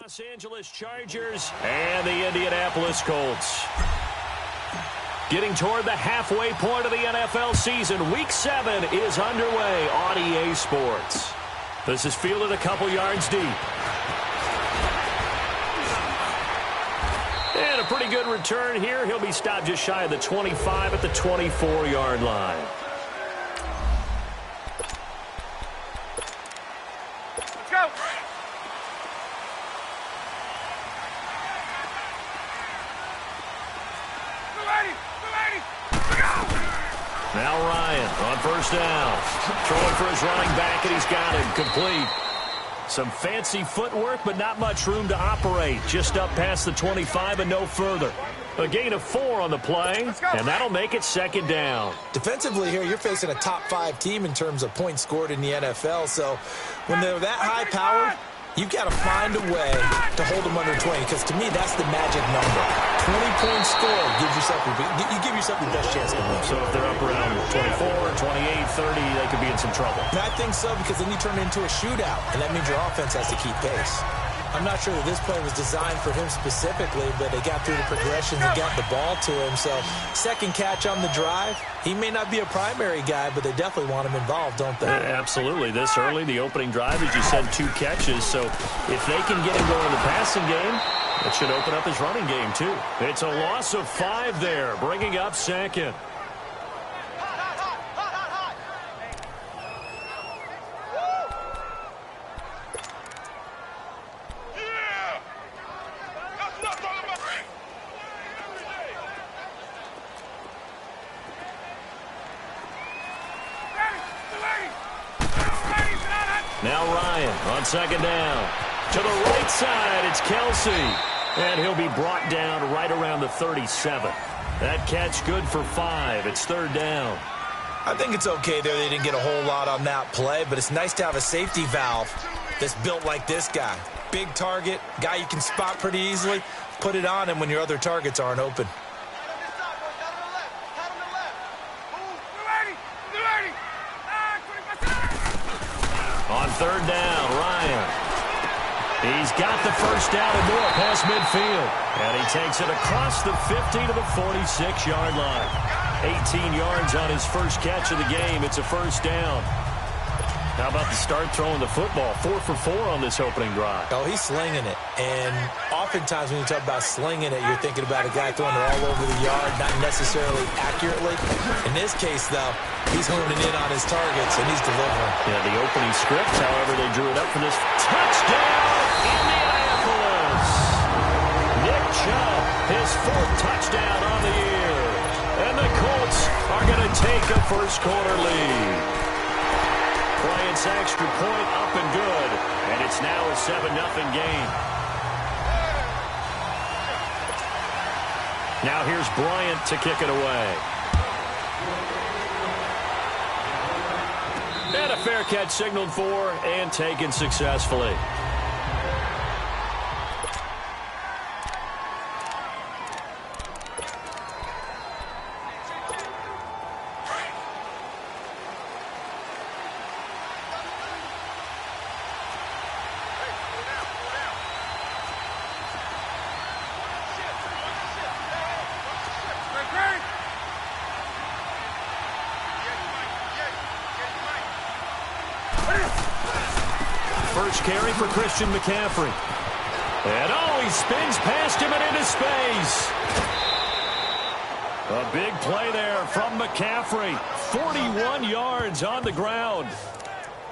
Los Angeles Chargers and the Indianapolis Colts. Getting toward the halfway point of the NFL season, Week 7 is underway on EA Sports. This is fielded a couple yards deep. And a pretty good return here. He'll be stopped just shy of the 25 at the 24-yard line. Let's go. Now Ryan on first down. Throwing for his running back, and he's got him complete. Some fancy footwork, but not much room to operate. Just up past the 25 and no further. A gain of 4 on the play, and that'll make it second down. Defensively here, you're facing a top-5 team in terms of points scored in the NFL. So when they're that high-powered, you've got to find a way to hold them under 20, because to me, that's the magic number. 20-point score gives yourself you give yourself your best chance to win. So if they're up around 24, 28, 30, they could be in some trouble. And I think so, because then you turn it into a shootout, and that means your offense has to keep pace. I'm not sure that this play was designed for him specifically, but they got through the progressions and got the ball to him. So second catch on the drive. He may not be a primary guy, but they definitely want him involved, don't they? Absolutely. This early, the opening drive, as you said, 2 catches. So if they can get him going in the passing game, it should open up his running game too. It's a loss of 5 there, bringing up second. Now Ryan on second down. To the right side, it's Kelsey. And he'll be brought down right around the 37. That catch good for 5. It's third down. I think it's okay there. They didn't get a whole lot on that play, but it's nice to have a safety valve that's built like this guy. Big target, guy you can spot pretty easily. Put it on him when your other targets aren't open. On third down, Ryan. He's got the first down and more past midfield. And he takes it across the 50 to the 46-yard line. 18 yards on his first catch of the game. It's a first down. How about the start throwing the football? 4 for 4 on this opening drive. Oh, he's slinging it. And oftentimes when you talk about slinging it, you're thinking about a guy throwing it all over the yard, not necessarily accurately. In this case, though, he's honing in on his targets, and he's delivering. Yeah, the opening script, however, they drew it up for this. Touchdown, Indianapolis! Nick Chubb, his 4th touchdown on the year. And the Colts are going to take a first-quarter lead. Bryant's extra point up and good, and it's now a 7-0 game. Now here's Bryant to kick it away. And a fair catch signaled for and taken successfully. First carry for Christian McCaffrey. And oh, he spins past him and into space. A big play there from McCaffrey. 41 yards on the ground.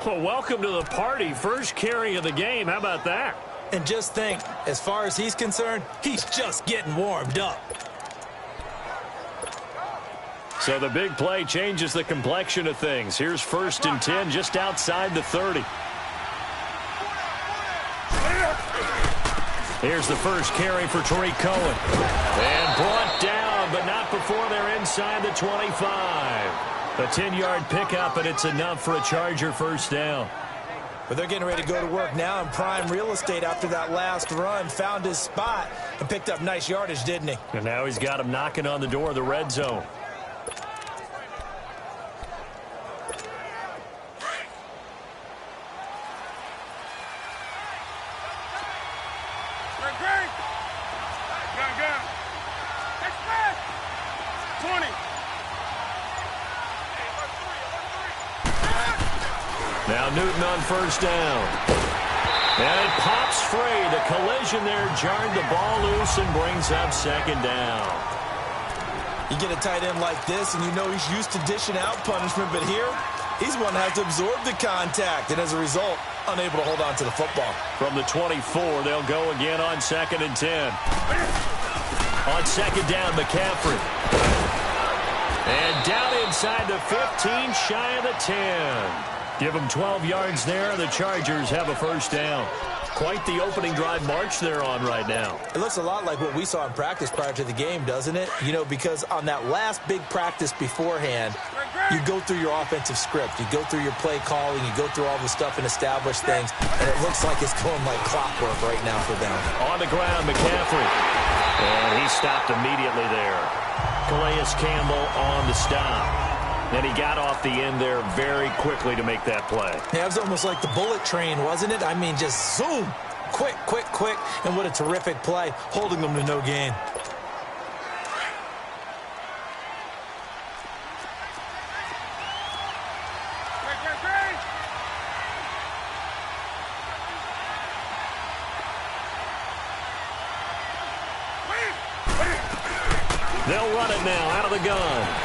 Well, welcome to the party. First carry of the game. How about that? And just think, as far as he's concerned, he's just getting warmed up. So the big play changes the complexion of things. Here's 1st and 10 just outside the 30. Here's the first carry for Tariq Cohen. And brought down, but not before they're inside the 25. A 10-yard pickup, and it's enough for a Charger first down. But they're getting ready to go to work now in prime real estate after that last run. Found his spot and picked up nice yardage, didn't he? And now he's got him knocking on the door of the red zone. Now Newton on first down. And it pops free. The collision there jarred the ball loose and brings up second down. You get a tight end like this, and you know he's used to dishing out punishment, but here, he's one that has to absorb the contact, and as a result, unable to hold on to the football. From the 24, they'll go again on 2nd and 10. On second down, McCaffrey. And down inside the 15, shy of the 10. Give them 12 yards there. The Chargers have a first down. Quite the opening drive march they're on right now. It looks a lot like what we saw in practice prior to the game, doesn't it? You know, because on that last big practice beforehand, you go through your offensive script. You go through your play calling. You go through all the stuff and establish things. And it looks like it's going like clockwork right now for them. On the ground, McCaffrey. And he stopped immediately there. Calais Campbell on the stop. And he got off the end there very quickly to make that play. Yeah, it was almost like the bullet train, wasn't it? I mean, just zoom. Quick, quick, quick. And what a terrific play, holding them to no gain. They'll run it now out of the gun.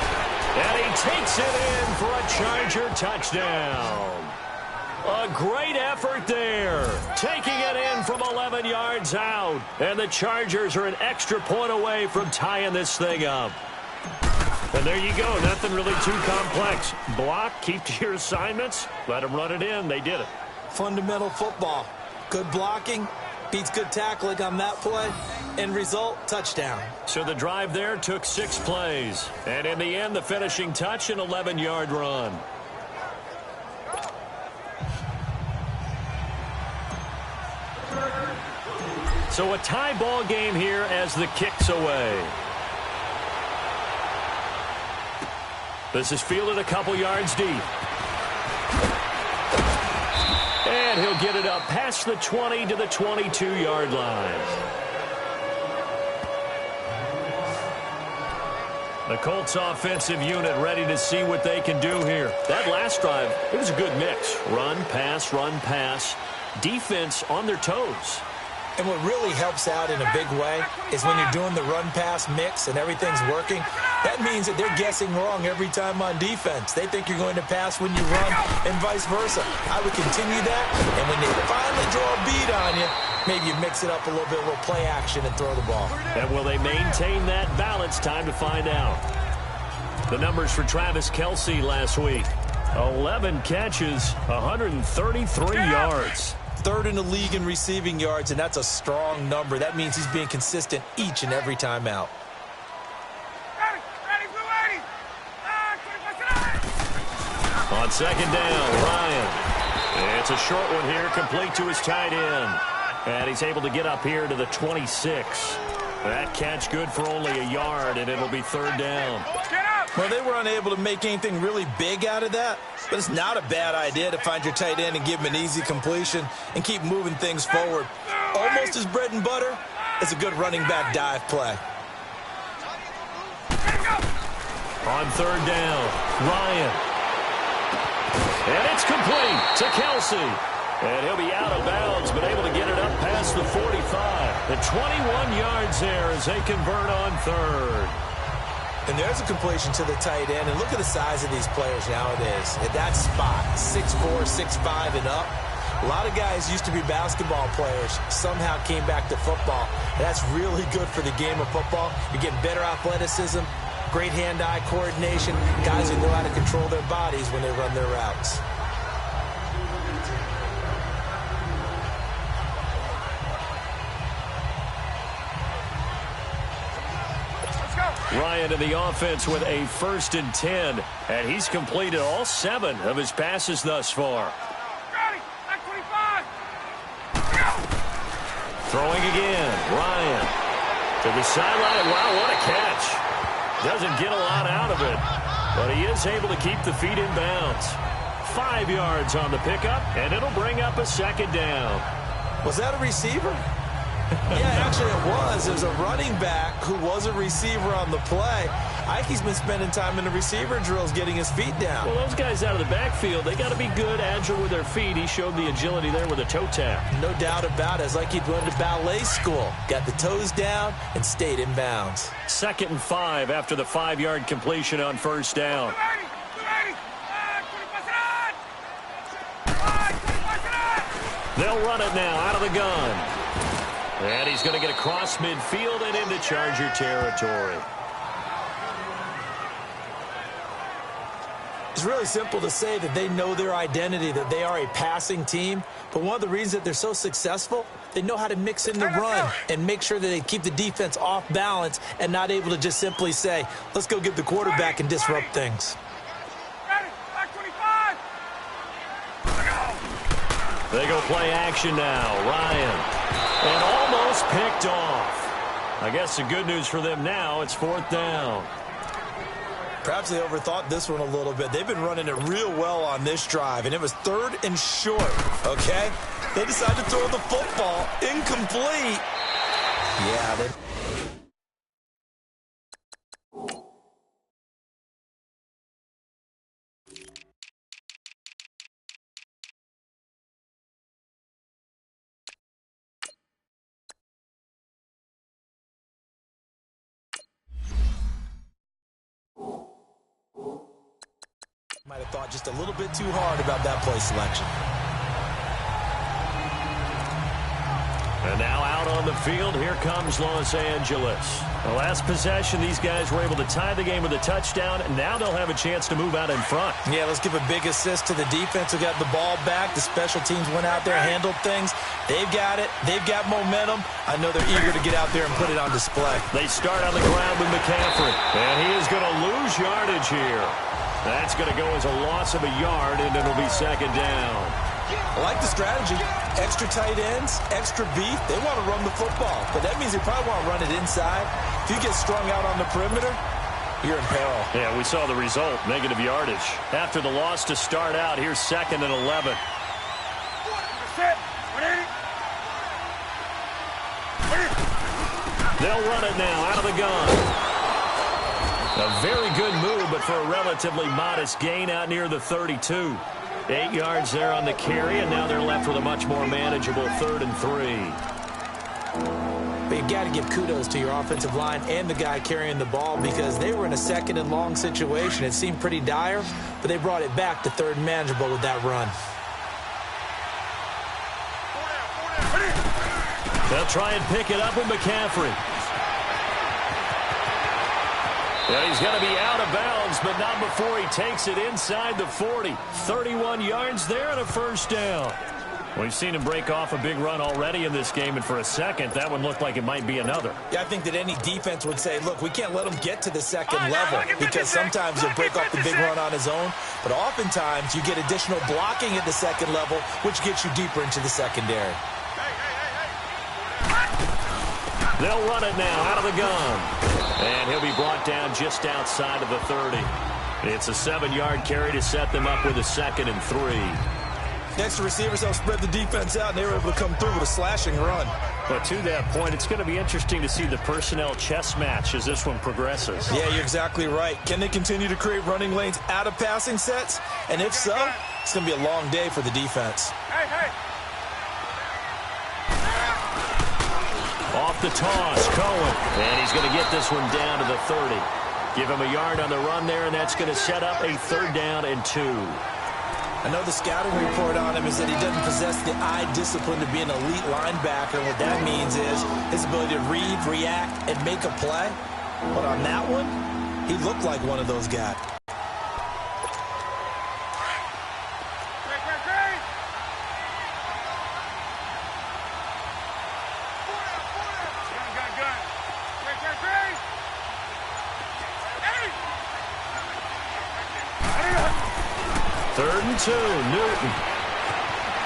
And he takes it in for a Charger touchdown. A great effort there. Taking it in from 11 yards out. And the Chargers are an extra point away from tying this thing up. And there you go. Nothing really too complex. Block, keep to your assignments, let them run it in. They did it. Fundamental football. Good blocking. Beats good tackling on that play. End result, touchdown. So the drive there took 6 plays. And in the end, the finishing touch, an 11-yard run. So a tie ball game here as the kick's away. This is fielded a couple yards deep. And he'll get it up past the 20 to the 22-yard line. The Colts offensive unit ready to see what they can do here. That last drive, it was a good mix. Run, pass, defense on their toes. And what really helps out in a big way is when you're doing the run-pass mix and everything's working, that means that they're guessing wrong every time on defense. They think you're going to pass when you run and vice versa. I would continue that, and when they finally draw a bead on you, maybe you mix it up a little bit, a little play action, and throw the ball. And will they maintain that balance? Time to find out. The numbers for Travis Kelce last week. 11 catches, 133 yards. Third in the league in receiving yards, and that's a strong number. That means he's being consistent each and every time out. On second down, Ryan. It's a short one here, complete to his tight end. And he's able to get up here to the 26. That catch good for only a yard, and it'll be third down. Well, they were unable to make anything really big out of that, but it's not a bad idea to find your tight end and give him an easy completion and keep moving things forward. Almost as bread and butter as a good running back dive play. On third down, Ryan. And it's complete to Kelce. And he'll be out of bounds, but able to get it up past the 45. The 21 yards there as they convert on third. And there's a completion to the tight end. And look at the size of these players nowadays. At that spot, 6'4", 6'5", and up. A lot of guys used to be basketball players, somehow came back to football. And that's really good for the game of football. You're getting better athleticism, great hand-eye coordination, guys who know how to control their bodies when they run their routes. Ryan in the offense with a 1st and 10, and he's completed all 7 of his passes thus far. Throwing again, Ryan to the sideline. Wow, what a catch. Doesn't get a lot out of it, but he is able to keep the feet in bounds. 5 yards on the pickup, and it'll bring up a second down. Was that a receiver? Yeah, actually it was. There's a running back who was a receiver on the play. Ikey's been spending time in the receiver drills getting his feet down. Well, those guys out of the backfield, they got to be good, agile with their feet. He showed the agility there with a toe tap. No doubt about it. It's like he'd went to ballet school. Got the toes down and stayed in bounds. 2nd and 5 after the 5-yard completion on first down. They'll run it now out of the gun. And he's going to get across midfield and into Charger territory. It's really simple to say that they know their identity, that they are a passing team. But one of the reasons that they're so successful, they know how to mix in the run and make sure that they keep the defense off balance and not able to just simply say, let's go get the quarterback and disrupt things. They go play action now. Ryan. And almost picked off. I guess the good news for them now, it's 4th down. Perhaps they overthought this one a little bit. They've been running it real well on this drive, and it was 3rd and short, okay? They decided to throw the football. Incomplete. Yeah, they... Might have thought just a little bit too hard about that play selection. And now out on the field, here comes Los Angeles. The last possession, these guys were able to tie the game with a touchdown, and now they'll have a chance to move out in front. Yeah, let's give a big assist to the defense who got the ball back. The special teams went out there, handled things. They've got it. They've got momentum. I know they're eager to get out there and put it on display. They start on the ground with McCaffrey, and he is going to lose yardage here. That's going to go as a loss of a yard, and it'll be 2nd down. I like the strategy. Extra tight ends, extra beef. They want to run the football, but that means they probably want to run it inside. If you get strung out on the perimeter, you're in peril. Yeah, we saw the result, negative yardage. After the loss to start out, here's 2nd and 11. They'll run it now out of the gun. A very good move, but for a relatively modest gain out near the 32. 8 yards there on the carry, and now they're left with a much more manageable 3rd and 3. But you got to give kudos to your offensive line and the guy carrying the ball because they were in a 2nd and long situation. It seemed pretty dire, but they brought it back to 3rd and manageable with that run. They'll try and pick it up with McCaffrey. Well, he's going to be out of bounds, but not before he takes it inside the 40. 31 yards there and a 1st down. We've seen him break off a big run already in this game, and for a second, that one looked like it might be another. Yeah, I think that any defense would say, look, we can't let him get to the 2nd level because sometimes he'll break off the big run on his own, but oftentimes you get additional blocking at the 2nd level, which gets you deeper into the secondary. They'll run it now out of the gun. And he'll be brought down just outside of the 30. It's a 7-yard carry to set them up with a 2nd and 3. Next, the receivers help spread the defense out, and they were able to come through with a slashing run. But to that point, it's going to be interesting to see the personnel chess match as this one progresses. Yeah, you're exactly right. Can they continue to create running lanes out of passing sets? And if so, it's going to be a long day for the defense. Off the toss, Cohen. And he's going to get this one down to the 30. Give him a yard on the run there, and that's going to set up a 3rd down and 2. I know the scouting report on him is that he doesn't possess the eye discipline to be an elite linebacker. What that means is his ability to read, react, and make a play. But on that one, he looked like one of those guys. Third and 2, Newton.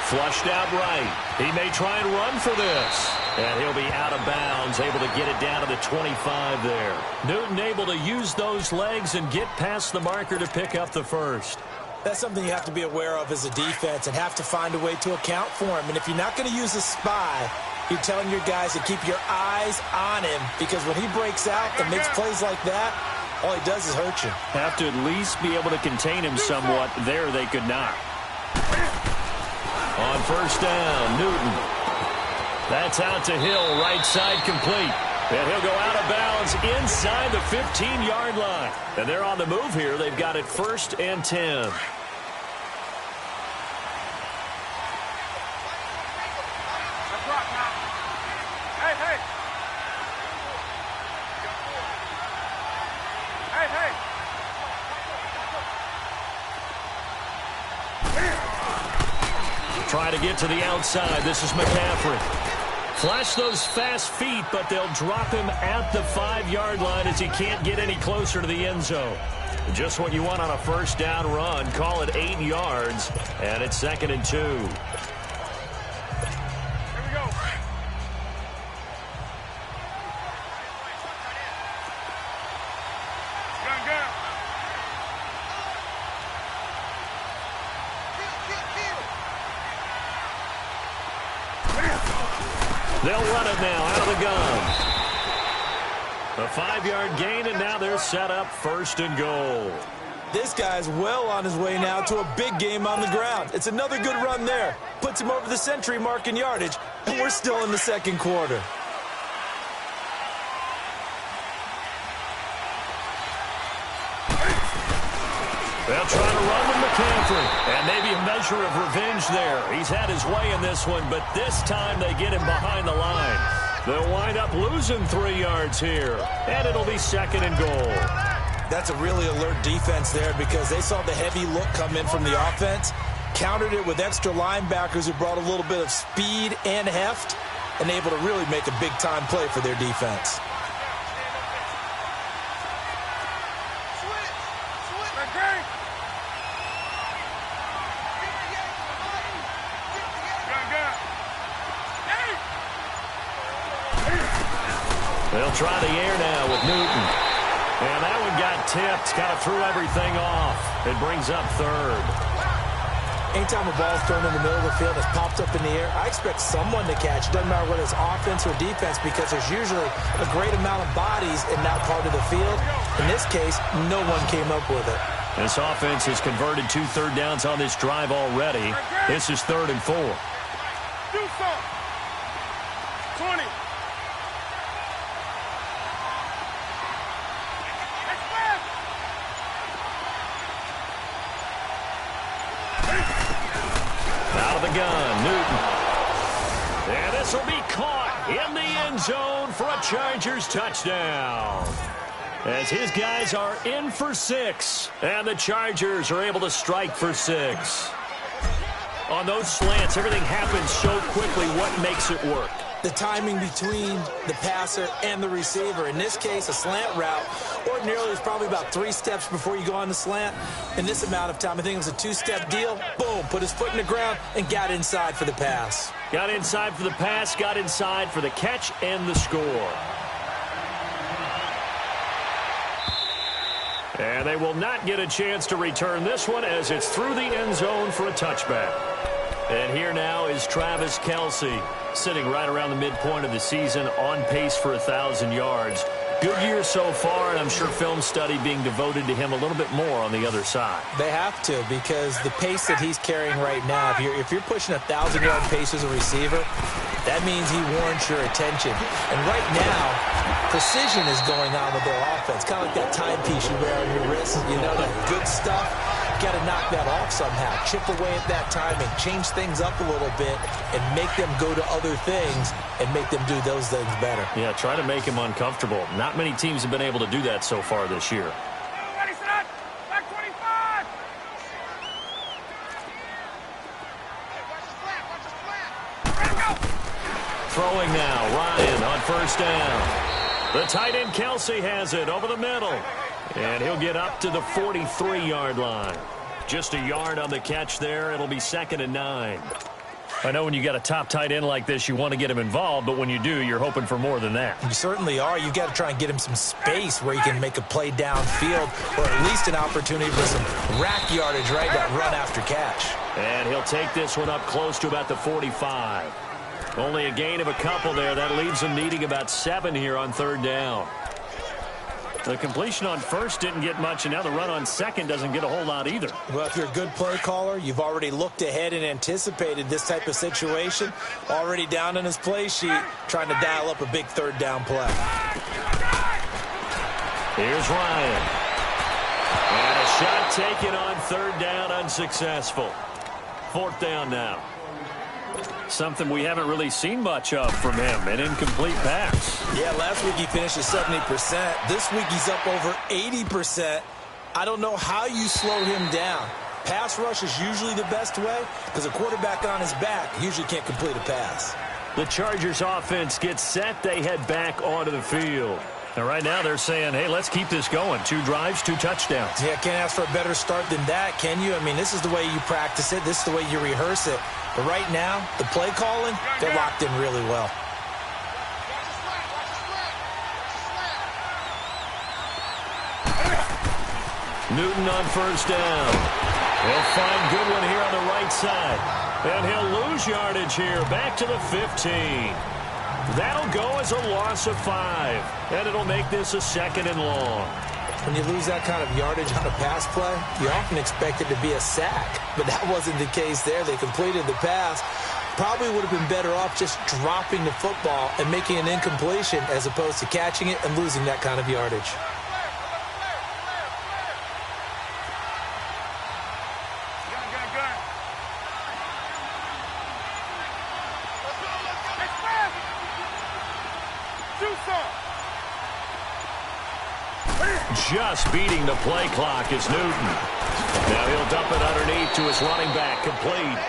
Flushed out right. He may try and run for this. And he'll be out of bounds, able to get it down to the 25 there. Newton able to use those legs and get past the marker to pick up the 1st. That's something you have to be aware of as a defense and have to find a way to account for him. And if you're not going to use a spy, You're telling your guys to keep your eyes on him because when he breaks out and makes plays like that, all he does is hurt you. Have to at least be able to contain him somewhat. There they could not. On first down, Newton. That's out to Hill, right side complete. And he'll go out of bounds inside the 15-yard line. And they're on the move here. They've got it 1st and 10. Try to get to the outside. This is McCaffrey. Flash those fast feet, but they'll drop him at the 5-yard line as he can't get any closer to the end zone. Just what you want on a first down run. Call it 8 yards, and it's 2nd and 2. Here we go. Gun. They'll run it now out of the gun. A 5-yard gain, and now they're set up 1st and goal. This guy's well on his way now to a big game on the ground. It's another good run there. Puts him over the century mark in yardage, and we're still in the 2nd quarter. They'll try to run with McCaffrey, and maybe a measure of revenge there. He's had his way in this one, but this time they get him behind the line. They'll wind up losing 3 yards here, and it'll be 2nd and goal. That's a really alert defense there because they saw the heavy look come in from the offense, countered it with extra linebackers who brought a little bit of speed and heft, and able to really make a big-time play for their defense. They'll try the air now with Newton. And that one got tipped, kind of threw everything off. It brings up 3rd. Anytime a ball's thrown in the middle of the field, it's popped up in the air, I expect someone to catch. It doesn't matter whether it's offense or defense because there's usually a great amount of bodies in that part of the field. In this case, no one came up with it. This offense has converted 2 third downs on this drive already. This is 3rd and 4. Do some. 20. Out of the gun, Newton. And this will be caught in the end zone for a Chargers touchdown. As his guys are in for 6, and the Chargers are able to strike for 6. On those slants, everything happens so quickly. What makes it work? The timing between the passer and the receiver. In this case, a slant route ordinarily is probably about 3 steps before you go on the slant. In this amount of time, I think it was a 2-step deal. Boom, put his foot in the ground and got inside for the pass. Got inside for the pass, got inside for the catch and the score. And they will not get a chance to return this one as it's through the end zone for a touchback. And here now is Travis Kelce, sitting right around the midpoint of the season, on pace for 1,000 yards. Good year so far, and I'm sure film study being devoted to him a little bit more on the other side. They have to, because the pace that he's carrying right now, if you're pushing 1,000-yard pace as a receiver, that means he warrants your attention. And right now, precision is going on with their offense. Kind of like that timepiece you wear on your wrist. You know, that good stuff. Got to knock that off somehow. Chip away at that timing. Change things up a little bit and make them go to other things and make them do those things better. Yeah, try to make him uncomfortable. Not many teams have been able to do that so far this year. Ready, set, back 25. Ready, go. Throwing now, Ryan on first down. The tight end Kelce has it over the middle. And he'll get up to the 43-yard line. Just a yard on the catch there. It'll be 2nd and 9. I know when you got a top tight end like this, you want to get him involved, but when you do, you're hoping for more than that. You certainly are. You've got to try and get him some space where he can make a play downfield or at least an opportunity for some rack yardage, right? That run after catch. And he'll take this one up close to about the 45. Only a gain of a couple there. That leaves them needing about 7 here on third down. The completion on first didn't get much, and now the run on second doesn't get a whole lot either. Well, if you're a good play caller, you've already looked ahead and anticipated this type of situation. Already down in his play sheet, trying to dial up a big third down play. Here's Ryan. And a shot taken on third down, unsuccessful. Fourth down now. Something we haven't really seen much of from him, an incomplete pass. Yeah, last week he finished at 70%. This week he's up over 80%. I don't know how you slow him down. Pass rush is usually the best way because a quarterback on his back usually can't complete a pass. The Chargers offense gets set. They head back onto the field. And right now they're saying, hey, let's keep this going. 2 drives, 2 touchdowns. Yeah, can't ask for a better start than that, can you? I mean, this is the way you practice it. This is the way you rehearse it. But right now, the play calling, they're locked in really well. Newton on first down. He'll find Goodwin here on the right side. And he'll lose yardage here, back to the 15. That'll go as a loss of 5. And it'll make this a 2nd and long. When you lose that kind of yardage on a pass play, you often expect it to be a sack. But that wasn't the case there. They completed the pass. Probably would have been better off just dropping the football and making an incompletion as opposed to catching it and losing that kind of yardage. Just beating the play clock is Newton. Now he'll dump it underneath to his running back, complete.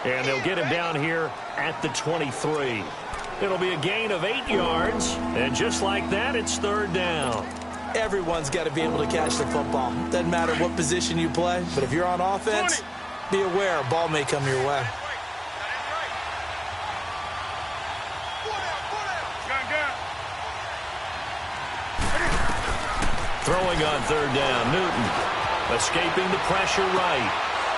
And they'll get him down here at the 23. It'll be a gain of 8 yards. And just like that, it's third down. Everyone's got to be able to catch the football. Doesn't matter what position you play, but if you're on offense, be aware a ball may come your way. Throwing on third down, Newton escaping the pressure right.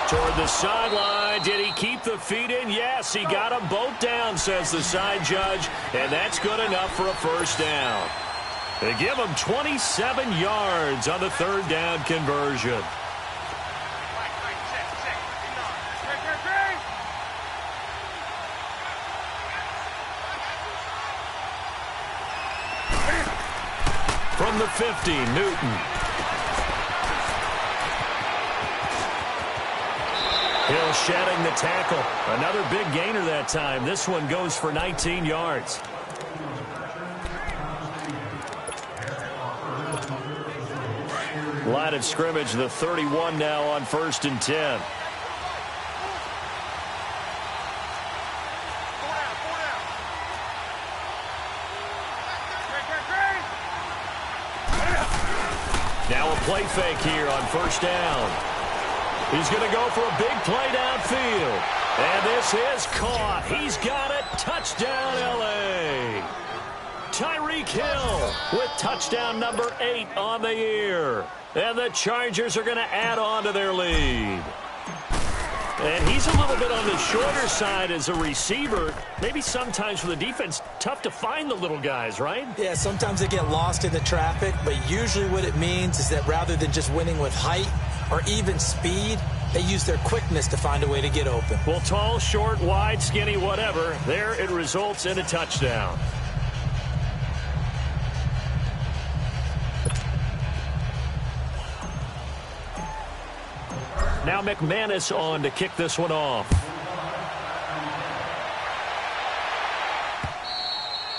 Toward the sideline. Did he keep the feet in? Yes, he got them both down, says the side judge. And that's good enough for a first down. They give him 27 yards on the third down conversion. From the 50, Newton. Hill shedding the tackle. Another big gainer that time. This one goes for 19 yards. Line of scrimmage, the 31 now on 1st and 10. Now a play fake here on first down. He's going to go for a big play downfield. And this is caught. He's got it. Touchdown, L.A. Tyreek Hill with touchdown number 8 on the year. And the Chargers are going to add on to their lead. And he's a little bit on the shorter side as a receiver. Maybe sometimes for the defense, tough to find the little guys, right? Yeah, sometimes they get lost in the traffic, but usually what it means is that rather than just winning with height or even speed, they use their quickness to find a way to get open. Well, tall, short, wide, skinny, whatever, there it results in a touchdown. Now McManus on to kick this one off.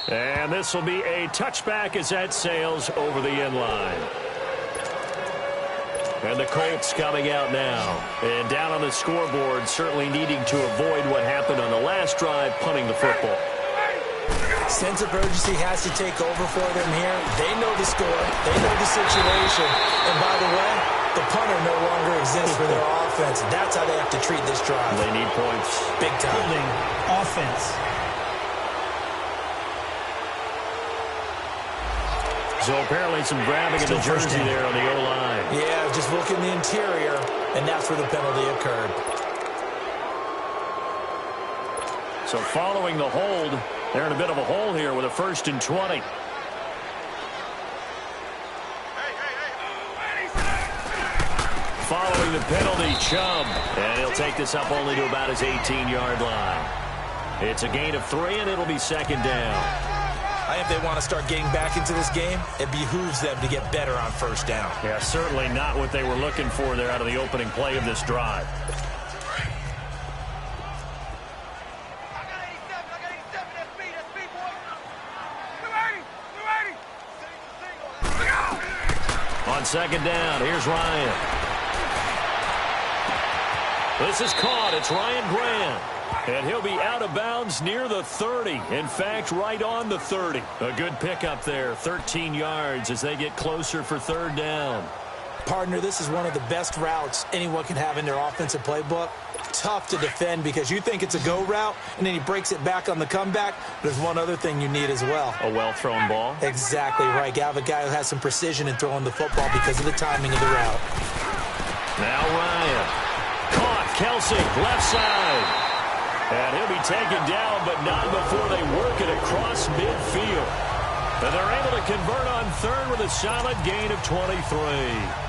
And this will be a touchback as that sails over the end line. And the Colts coming out now. And down on the scoreboard, certainly needing to avoid what happened on the last drive, punting the football. Sense of urgency has to take over for them here. They know the score. They know the situation. And by the way, the punter no longer exists for their offense. That's how they have to treat this drive. They need points. Big time. Building offense. So apparently some grabbing of the jersey there on the O-line. Yeah, just look in the interior, and that's where the penalty occurred. So following the hold, they're in a bit of a hole here with a 1st and 20. Following the penalty, Chubb. And he'll take this up only to about his 18-yard line. It's a gain of 3, and it'll be 2nd down. I think they want to start getting back into this game. It behooves them to get better on 1st down. Yeah, certainly not what they were looking for there out of the opening play of this drive. On 2nd down, here's Ryan. This is caught. It's Ryan Grant. And he'll be out of bounds near the 30. In fact, right on the 30. A good pickup there. 13 yards as they get closer for 3rd down. Partner, this is one of the best routes anyone can have in their offensive playbook. Tough to defend because you think it's a go route, and then he breaks it back on the comeback. There's one other thing you need as well. A well-thrown ball? Exactly right. You have a guy who has some precision in throwing the football because of the timing of the route. Now Ryan. Caught. Kelsey, left side. And he'll be taken down, but not before they work it across midfield. And they're able to convert on 3rd with a solid gain of 23.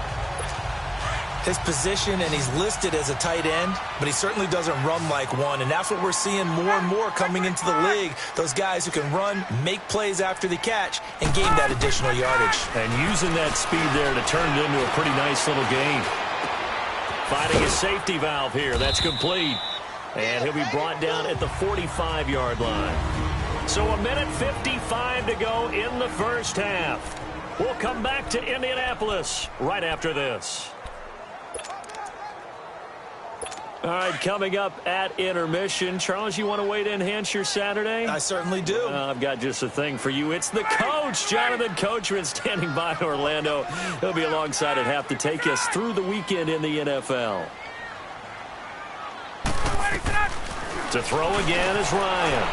His position, and he's listed as a tight end, but he certainly doesn't run like one, and that's what we're seeing more and more coming into the league. Those guys who can run, make plays after the catch, and gain that additional yardage. And using that speed there to turn it into a pretty nice little gain. Finding a safety valve here. That's complete. And he'll be brought down at the 45-yard line. So 1:55 to go in the 1st half. We'll come back to Indianapolis right after this. All right, coming up at intermission. Charles, you want to wait to enhance your Saturday? I certainly do. I've got just a thing for you. It's the coach, Jonathan Coachman, standing by in Orlando. He'll be alongside at half to take us through the weekend in the NFL. To throw again is Ryan.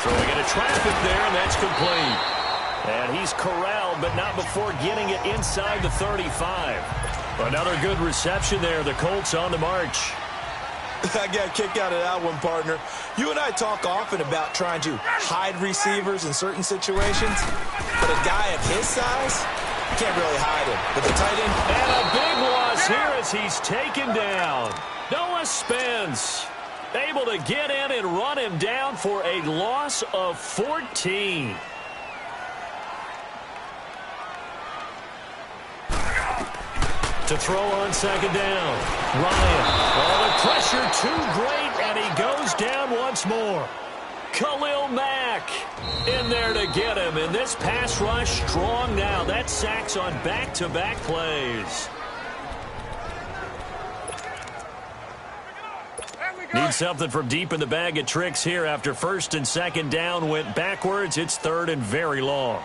Throwing into traffic there, and that's complete. And he's corralled, but not before getting it inside the 35. Another good reception there. The Colts on the march. I got a kick out of that one, partner. You and I talk often about trying to hide receivers in certain situations, but a guy of his size, you can't really hide him. With the tight end. And a big loss here as he's taken down. Noah Spence able to get in and run him down for a loss of 14. To throw on 2nd down. Ryan. Oh, the pressure too great, and he goes down once more. Khalil Mack in there to get him, and this pass rush strong now. That's sacks on back-to-back plays. Need something from deep in the bag of tricks here after 1st and 2nd down went backwards. It's 3rd and very long.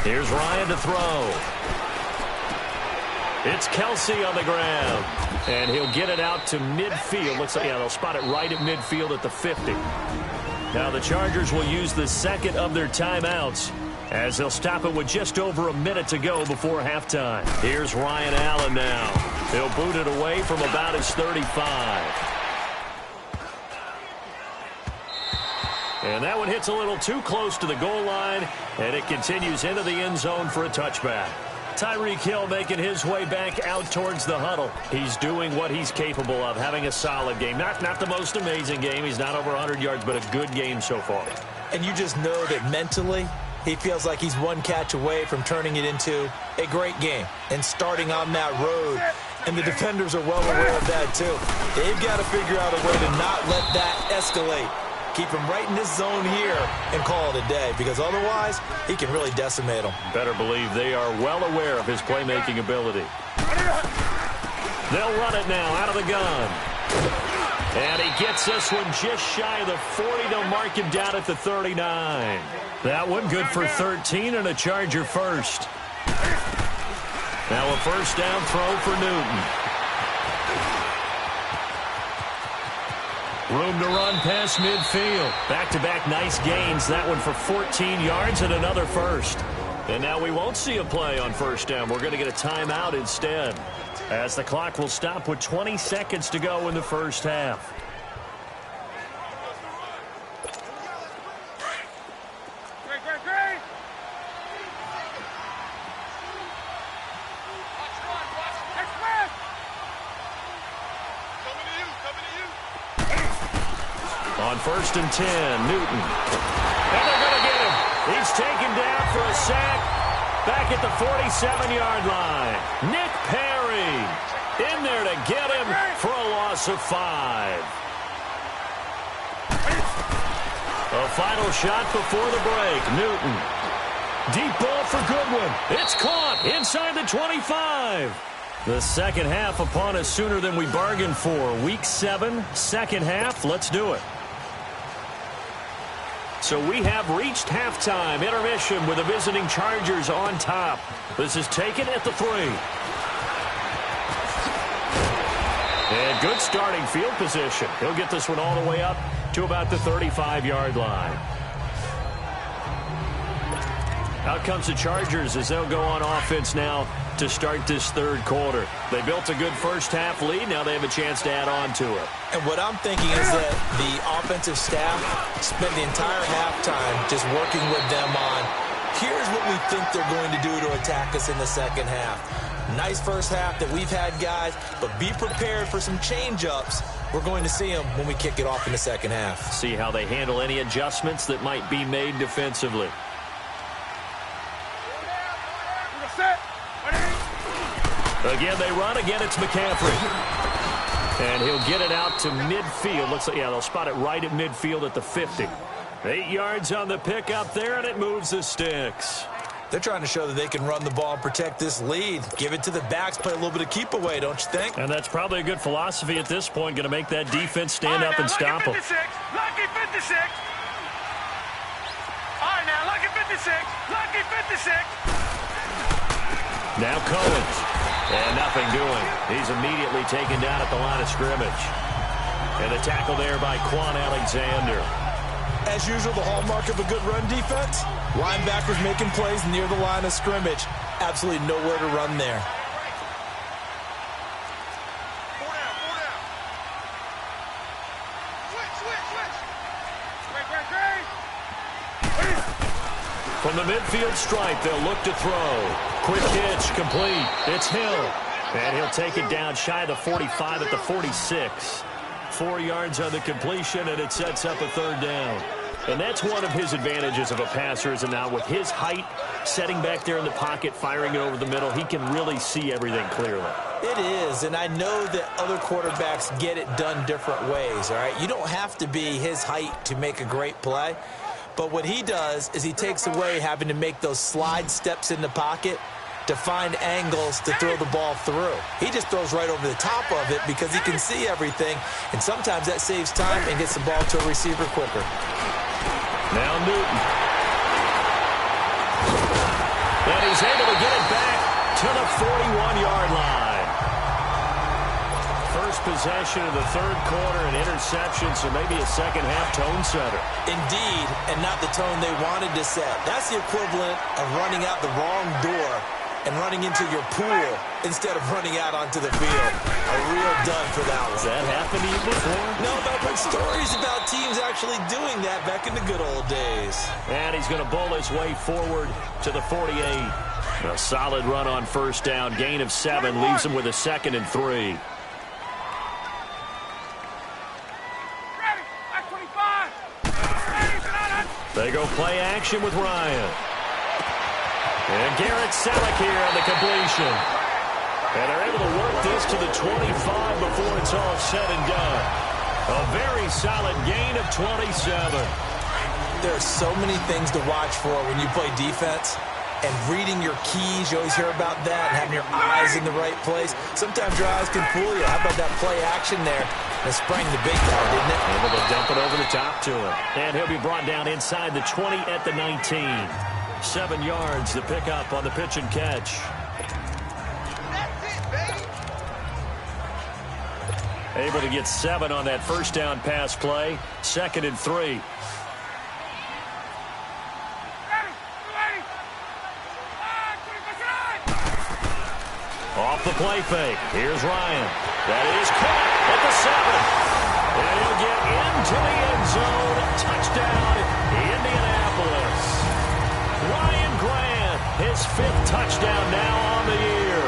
Here's Ryan to throw. It's Kelsey on the ground. And he'll get it out to midfield. Looks like, yeah, they'll spot it right at midfield at the 50. Now the Chargers will use the 2nd of their timeouts as they'll stop it with just over a minute to go before halftime. Here's Ryan Allen now. He'll boot it away from about his 35. And that one hits a little too close to the goal line, and it continues into the end zone for a touchback. Tyreek Hill making his way back out towards the huddle. He's doing what he's capable of, having a solid game. Not the most amazing game. He's not over 100 yards, but a good game so far. And you just know that mentally, he feels like he's one catch away from turning it into a great game and starting on that road. And the defenders are well aware of that, too. They've got to figure out a way to not let that escalate. Keep him right in this zone here and call it a day, because otherwise he can really decimate them. Better believe they are well aware of his playmaking ability. They'll run it now out of the gun. And he gets this one just shy of the 40. They'll mark him down at the 39. That one good for 13 and a Charger first. Now a 1st down throw for Newton. Room to run past midfield. Back-to-back nice gains. That one for 14 yards and another first. And now we won't see a play on 1st down. We're going to get a timeout instead. As the clock will stop with 20 seconds to go in the first half. Great. Next man. Coming to you. On 1st and 10, Newton. And they're going to get him. He's taken down for a sack back at the 47-yard line. Nick Perry in there to get him for a loss of 5. A final shot before the break. Newton. Deep ball for Goodwin. It's caught inside the 25. The second half upon us sooner than we bargained for. Week 7, second half. Let's do it. So we have reached halftime. Intermission with the visiting Chargers on top. This is taken at the 3. And good starting field position. He'll get this one all the way up to about the 35-yard line. Out comes the Chargers as they'll go on offense now to start this third quarter. They built a good first-half lead. Now they have a chance to add on to it. And what I'm thinking is that the offensive staff spent the entire halftime just working with them on, here's what we think they're going to do to attack us in the second half. Nice first half that we've had, guys, but be prepared for some change-ups. We're going to see them when we kick it off in the second half. See how they handle any adjustments that might be made defensively. Again, they run. Again, it's McCaffrey. And he'll get it out to midfield. Looks like, yeah, they'll spot it right at midfield at the 50. 8 yards on the pickup there, and it moves the sticks. They're trying to show that they can run the ball and protect this lead. Give it to the backs, play a little bit of keep away, don't you think? And that's probably a good philosophy at this point, going to make that defense stand up and stop them. Lucky 56. All right, now, lucky 56. Lucky 56. Now Cohen. And nothing doing. He's immediately taken down at the line of scrimmage. And the tackle there by Quan Alexander. As usual, the hallmark of a good run defense, linebackers making plays near the line of scrimmage. Absolutely nowhere to run there. Four down. Switch. Great. From the midfield stripe, they'll look to throw. Quick hitch, complete. It's Hill. And he'll take it down shy of the 45 at the 46. 4 yards on the completion, and it sets up a third down. And that's one of his advantages of a passer, is now with his height, setting back there in the pocket, firing it over the middle, he can really see everything clearly. It is, and I know that other quarterbacks get it done different ways, all right? You don't have to be his height to make a great play. But what he does is he takes away having to make those slide steps in the pocket to find angles to throw the ball through. He just throws right over the top of it because he can see everything, and sometimes that saves time and gets the ball to a receiver quicker. Now Newton. And he's able to get it back to the 41-yard line. First possession of the third quarter, an interception, so maybe a second-half tone setter. Indeed, and not the tone they wanted to set. That's the equivalent of running out the wrong door and running into your pool instead of running out onto the field. A real dud for that one. Has that happened to you before? No, but I've heard stories about teams actually doing that back in the good old days. And he's going to bowl his way forward to the 48. A solid run on first down. Gain of 7 leaves him with a 2nd and 3. They go play action with Ryan. And Garrett Selleck here on the completion. And they're able to work this to the 25 before it's all said and done. A very solid gain of 27. There are so many things to watch for when you play defense. And reading your keys, you always hear about that, and having your eyes in the right place. Sometimes your eyes can fool you. How about that play action there? And sprang the big guy, didn't it? Able to dump it over the top to him. And he'll be brought down inside the 20 at the 19. 7 yards, the pickup on the pitch and catch. Able to get 7 on that first down pass play. 2nd and 3. Off the play fake. Here's Ryan. That is caught at the 7. And he'll get into the end zone. Touchdown, Indianapolis. Ryan Grant, his 5th touchdown now on the year.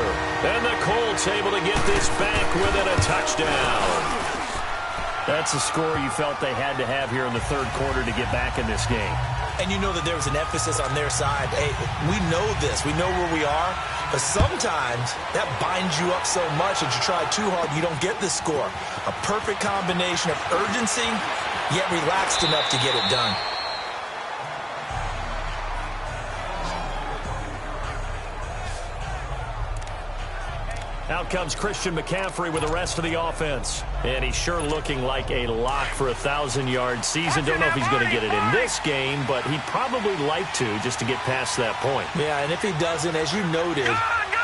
And the Colts able to get this back within a touchdown. That's a score you felt they had to have here in the third quarter to get back in this game. And you know that there was an emphasis on their side. Hey, we know this. We know where we are. But sometimes that binds you up so much that you try too hard, you don't get the score. A perfect combination of urgency, yet relaxed enough to get it done. Out comes Christian McCaffrey with the rest of the offense. And he's sure looking like a lock for a 1,000-yard season. Don't know if he's going to get it in this game, but he'd probably like to just to get past that point. Yeah, and if he doesn't, as you noted,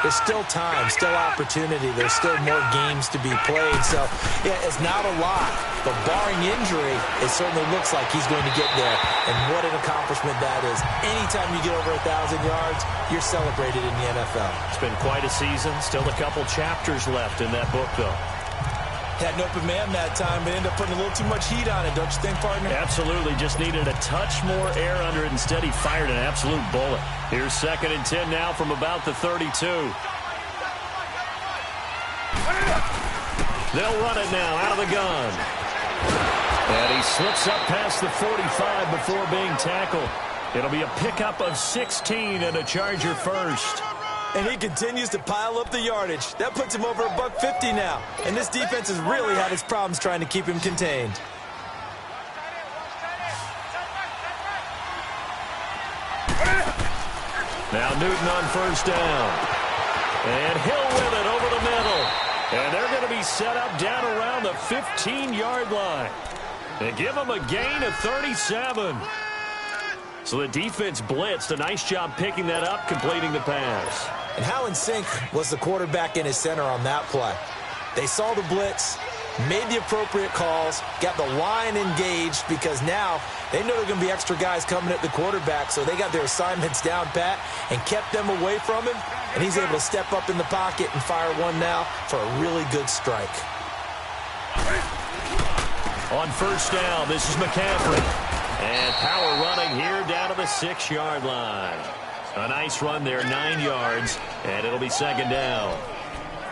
there's still time, still opportunity. There's still more games to be played. So, yeah, it's not a lock. But barring injury, it certainly looks like he's going to get there. And what an accomplishment that is. Anytime you get over 1,000 yards, you're celebrated in the NFL. It's been quite a season. Still a couple chapters left in that book, though. Had an open man that time, but ended up putting a little too much heat on it, don't you think, partner? Absolutely. Just needed a touch more air under it. Instead, he fired an absolute bullet. Here's 2nd and 10 now from about the 32. They'll run it now out of the gun. And he slips up past the 45 before being tackled. It'll be a pickup of 16 and a Charger first. And he continues to pile up the yardage. That puts him over $150 now. And this defense has really had its problems trying to keep him contained. Now Newton on first down. And Hill with it over the middle. And they're going to be set up down around the 15-yard line. They give him a gain of 37. So the defense blitzed. A nice job picking that up, completing the pass. And how in sync was the quarterback and his center on that play? They saw the blitz, made the appropriate calls, got the line engaged because now they know there are going to be extra guys coming at the quarterback, so they got their assignments down pat and kept them away from him, and he's able to step up in the pocket and fire one now for a really good strike. On first down, this is McCaffrey. And power running here down to the 6-yard line. A nice run there, 9 yards, and it'll be 2nd down.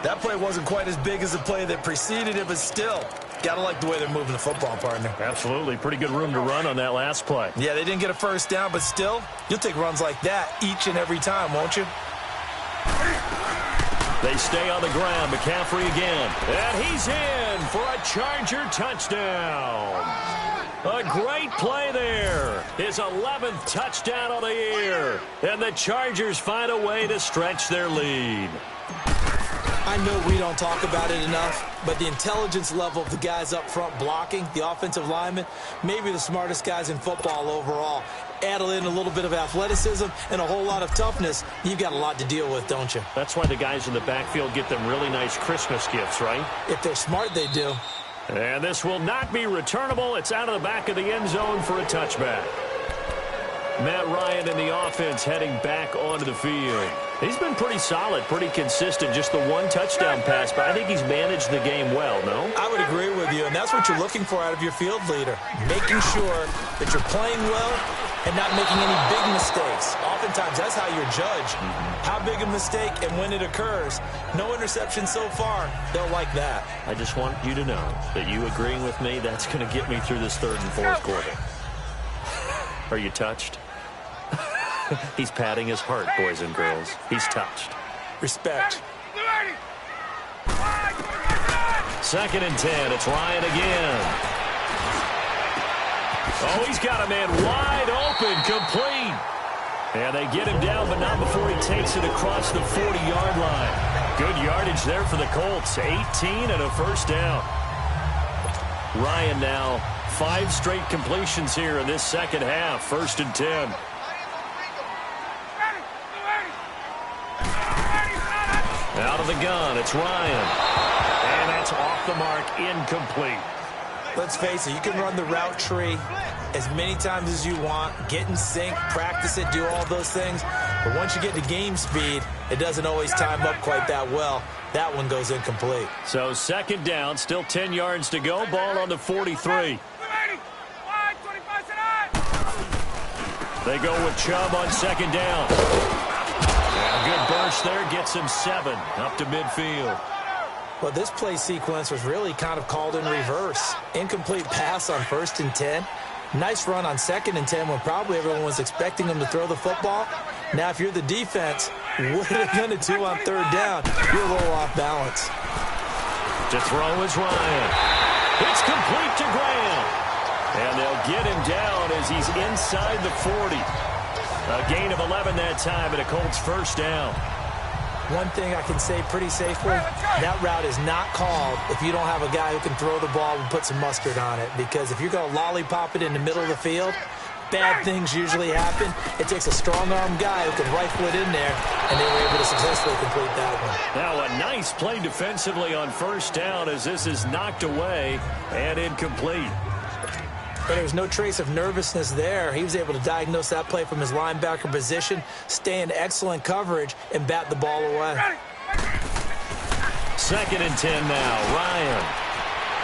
That play wasn't quite as big as the play that preceded it, but still, gotta like the way they're moving the football, partner. Absolutely. Pretty good room to run on that last play. Yeah, they didn't get a first down, but still, you'll take runs like that each and every time, won't you? They stay on the ground. McCaffrey again. And he's in for a Charger touchdown. A great play there. His 11th touchdown of the year. And the Chargers find a way to stretch their lead. I know we don't talk about it enough, but the intelligence level of the guys up front blocking, the offensive linemen, maybe the smartest guys in football overall. Add in a little bit of athleticism and a whole lot of toughness, you've got a lot to deal with, don't you? That's why the guys in the backfield get them really nice Christmas gifts, right? If they're smart, they do. And this will not be returnable. It's out of the back of the end zone for a touchback. Matt Ryan and the offense heading back onto the field. He's been pretty solid, pretty consistent. Just the one touchdown pass, but I think he's managed the game well, no? I would agree with you, and that's what you're looking for out of your field leader. Making sure that you're playing well and not making any big mistakes. Oftentimes, that's how you're judged. How big a mistake and when it occurs. No interception so far. They'll like that. I just want you to know that you agreeing with me, that's going to get me through this third and fourth quarter. Are you touched? He's patting his heart, boys and girls. He's touched. Respect. 2nd and 10. It's Ryan again. Oh, he's got a man wide open, complete. And they get him down, but not before he takes it across the 40-yard line. Good yardage there for the Colts. 18 and a first down. Ryan now 5 straight completions here in this second half. 1st and 10. Out of the gun, it's Ryan. And that's off the mark, incomplete. Let's face it, you can run the route tree as many times as you want, get in sync, practice it, do all those things. But once you get to game speed, it doesn't always time up quite that well. That one goes incomplete. So second down, still 10 yards to go. Ball on the 43. They go with Chubb on second down. And a good burst there gets him 7 up to midfield. Well, this play sequence was really kind of called in reverse. Incomplete pass on 1st and 10. Nice run on 2nd and 10 when probably everyone was expecting him to throw the football. Now, if you're the defense, what are they going to do on 3rd down? You're a little off balance. To throw is Ryan. It's complete to Graham. And they'll get him down as he's inside the 40. A gain of 11 that time and a Colts first down. One thing I can say pretty safely, that route is not called if you don't have a guy who can throw the ball and put some mustard on it. Because if you're going to lollipop it in the middle of the field, bad things usually happen. It takes a strong-arm guy who can rifle it in there, and they were able to successfully complete that one. Now a nice play defensively on 1st down as this is knocked away and incomplete. But there was no trace of nervousness there. He was able to diagnose that play from his linebacker position, stay in excellent coverage, and bat the ball away. 2nd and 10 now. Ryan.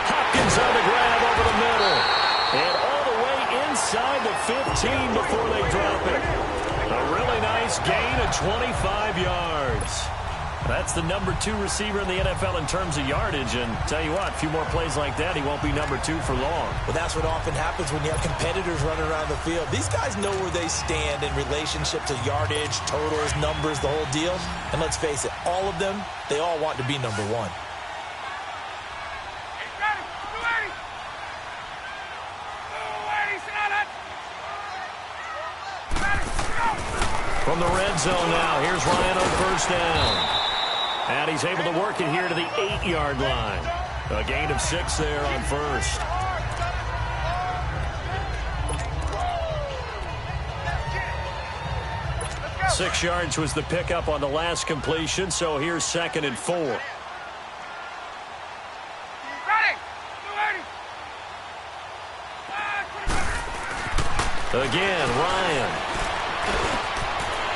Hopkins on the grab over the middle. And all the way inside the 15 before they drop it. A really nice gain of 25 yards. That's the number 2 receiver in the NFL in terms of yardage. And tell you what, a few more plays like that, he won't be number 2 for long. Well, that's what often happens when you have competitors running around the field. These guys know where they stand in relationship to yardage, totals, numbers, the whole deal. And let's face it, all of them, they all want to be number 1. From the red zone now, here's Ryan on 1st down. And he's able to work it here to the 8-yard line. A gain of 6 there on 1st. Six yards was the pickup on the last completion, so here's 2nd and 4. Again, Ryan.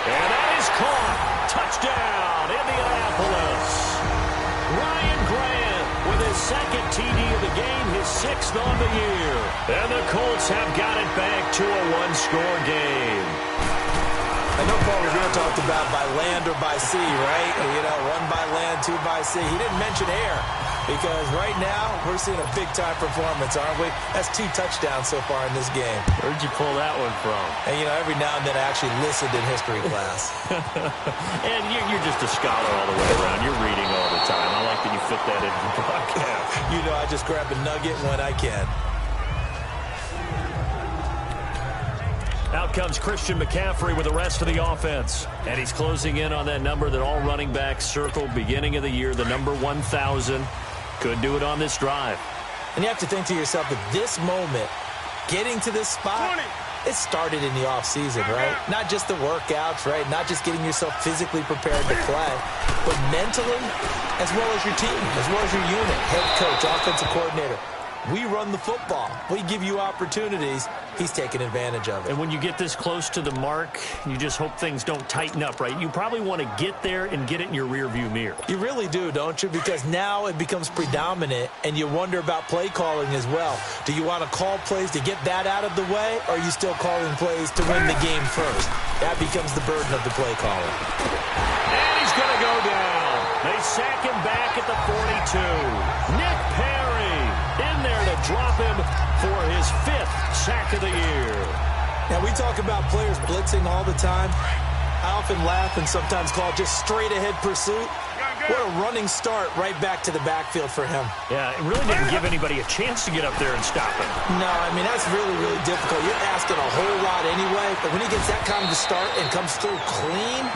And that is caught. Touchdown, Indianapolis. Ryan Grant with his 2nd TD of the game, his 6th on the year. And the Colts have got it back to a 1-score game. I know Paul Revere talked about by land or by sea, right? You know, 1 by land, 2 by sea. He didn't mention air because right now we're seeing a big-time performance, aren't we? That's 2 touchdowns so far in this game. Where'd you pull that one from? And, you know, every now and then I actually listened in history class. And you're just a scholar all the way around. You're reading all the time. I like that you fit that into the broadcast. You know, I just grab a nugget when I can. Out comes Christian McCaffrey with the rest of the offense. And he's closing in on that number that all running backs circled beginning of the year, the number 1,000. Could do it on this drive. And you have to think to yourself, at this moment, getting to this spot, it started in the offseason, right? Not just the workouts, right? Not just getting yourself physically prepared to play, but mentally, as well as your team, as well as your unit, head coach, offensive coordinator. We run the football. We give you opportunities. He's taking advantage of it. And when you get this close to the mark, you just hope things don't tighten up, right? You probably want to get there and get it in your rearview mirror. You really do, don't you? Because now it becomes predominant, and you wonder about play calling as well. Do you want to call plays to get that out of the way, or are you still calling plays to win the game first? That becomes the burden of the play caller. And he's going to go down. They sack him back at the 42. Nick Perry in there to drop him for his 5th sack of the year. Now, we talk about players blitzing all the time. I often laugh and sometimes call it just straight-ahead pursuit. What a running start right back to the backfield for him. Yeah, it really didn't give anybody a chance to get up there and stop him. No, I mean, that's really, really difficult. You're asking a whole lot anyway, but when he gets that kind of start and comes through clean,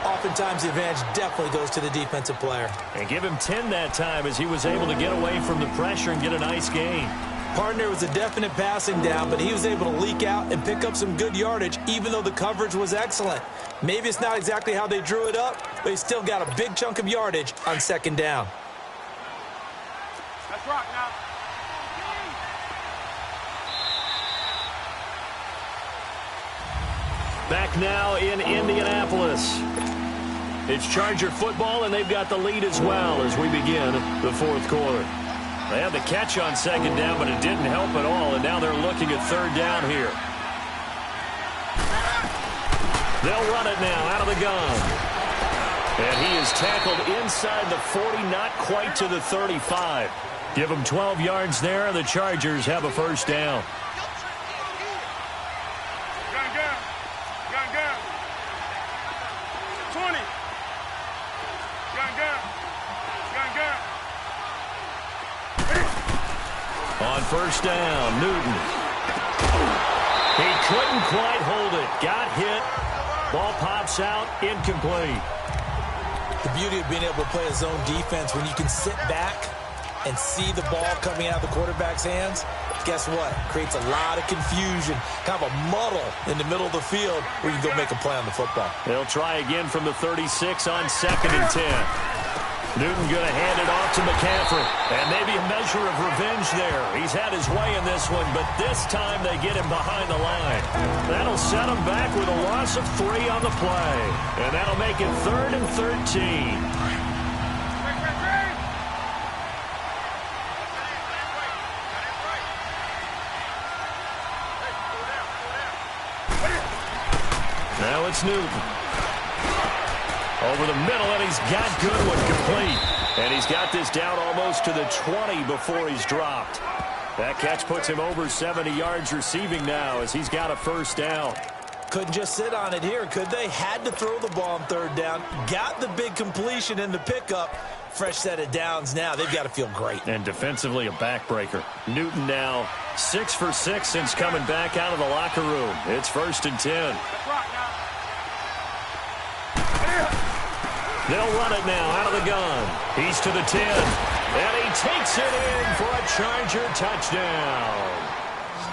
oftentimes the advantage definitely goes to the defensive player. And give him 10 that time as he was able to get away from the pressure and get a nice gain. Partner was a definite passing down, but he was able to leak out and pick up some good yardage, even though the coverage was excellent. Maybe it's not exactly how they drew it up, but he still got a big chunk of yardage on 2nd down. Let's rock now. Back now in Indianapolis. It's Charger football, and they've got the lead as well as we begin the fourth quarter. They had the catch on second down, but it didn't help at all, and now they're looking at third down here. They'll run it now out of the gun. And he is tackled inside the 40, not quite to the 35. Give him 12 yards there, and the Chargers have a first down. Gun, gun. Gun, gun. 20. Gun, gun. Gun, gun. On first down, Newton. He couldn't quite hold it. Got hit. Ball pops out, incomplete. The beauty of being able to play a zone defense when you can sit back and see the ball coming out of the quarterback's hands, guess what? Creates a lot of confusion, kind of a muddle in the middle of the field where you can go make a play on the football. They'll try again from the 36 on 2nd and 10. Newton going to hand it off to McCaffrey. And maybe a measure of revenge there. He's had his way in this one, but this time they get him behind the line. That'll set him back with a loss of 3 on the play. And that'll make it 3rd and 13. Now it's Newton. Over the middle, and he's got Goodwin complete. And he's got this down almost to the 20 before he's dropped. That catch puts him over 70 yards receiving now as he's got a first down. Couldn't just sit on it here, could they? Had to throw the ball on third down. Got the big completion in the pickup. Fresh set of downs now. They've got to feel great. And defensively, a backbreaker. Newton now 6 for 6 since coming back out of the locker room. It's 1st and 10. They'll run it now out of the gun. He's to the 10. And he takes it in for a Charger touchdown.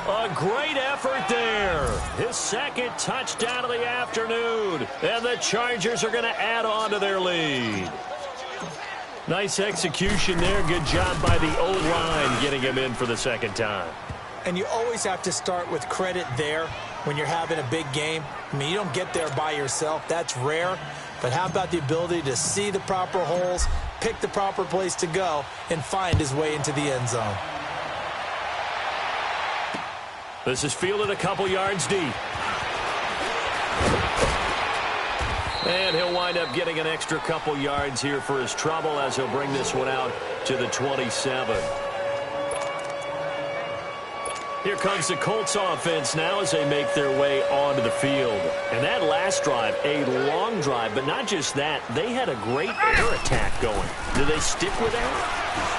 A great effort there. His 2nd touchdown of the afternoon. And the Chargers are going to add on to their lead. Nice execution there. Good job by the O-line getting him in for the 2nd time. And you always have to start with credit there when you're having a big game. I mean, you don't get there by yourself. That's rare. But how about the ability to see the proper holes, pick the proper place to go, and find his way into the end zone? This is fielded a couple yards deep. And he'll wind up getting an extra couple yards here for his trouble as he'll bring this one out to the 27. Here comes the Colts offense now as they make their way onto the field. And that last drive, a long drive, but not just that. They had a great air attack going. Do they stick with that?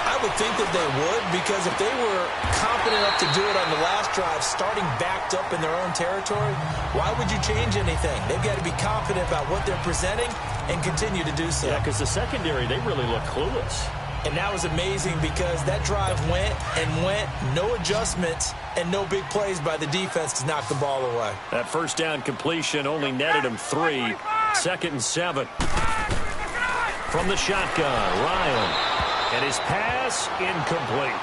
I would think that they would, because if they were confident enough to do it on the last drive, starting backed up in their own territory, why would you change anything? They've got to be confident about what they're presenting and continue to do so. Yeah, because the secondary, they really look clueless. And that was amazing because that drive went and went, no adjustments and no big plays by the defense to knock the ball away. That first down completion only netted him 3. 2nd and 7. From the shotgun, Ryan. And his pass incomplete.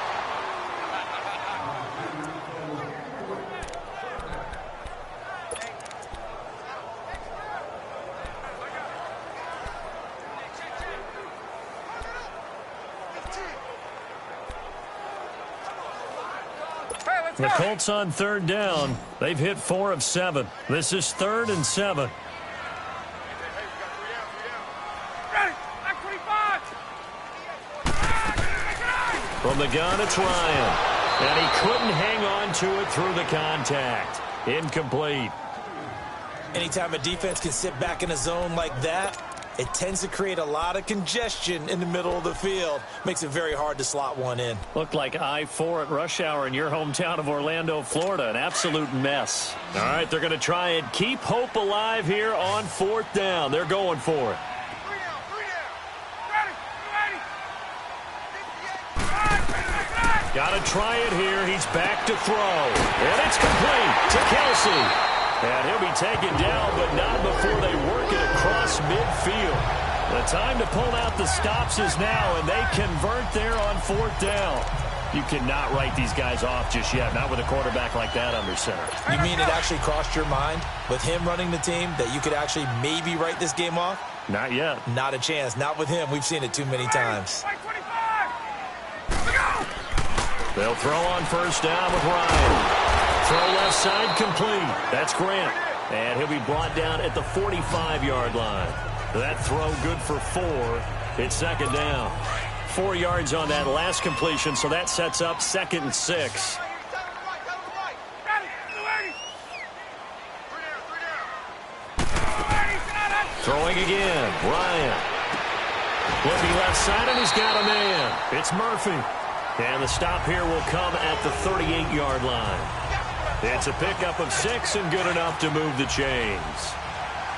The Colts on 3rd down. They've hit 4 of 7. This is 3rd and 7. From the gun, it's Ryan. And he couldn't hang on to it through the contact. Incomplete. Anytime a defense can sit back in a zone like that, it tends to create a lot of congestion in the middle of the field. Makes it very hard to slot one in. Looked like I-4 at rush hour in your hometown of Orlando, Florida. An absolute mess. All right, they're going to try and keep hope alive here on 4th down. They're going for it. Got to try it here. He's back to throw. And it's complete to Kelsey. And he'll be taken down, but not before they work it across midfield. The time to pull out the stops is now, and they convert there on 4th down. You cannot write these guys off just yet, not with a quarterback like that under center. You mean it actually crossed your mind with him running the team that you could actually maybe write this game off? Not yet. Not a chance. Not with him. We've seen it too many times. They'll throw on first down with Ryan. Throw left side complete. That's Grant. And he'll be brought down at the 45-yard line. That throw good for 4. It's second down. 4 yards on that last completion, so that sets up 2nd and 6. Throwing again, Ryan. Looking left side, and he's got a man. It's Murphy. And the stop here will come at the 38-yard line. It's a pickup of 6 and good enough to move the chains.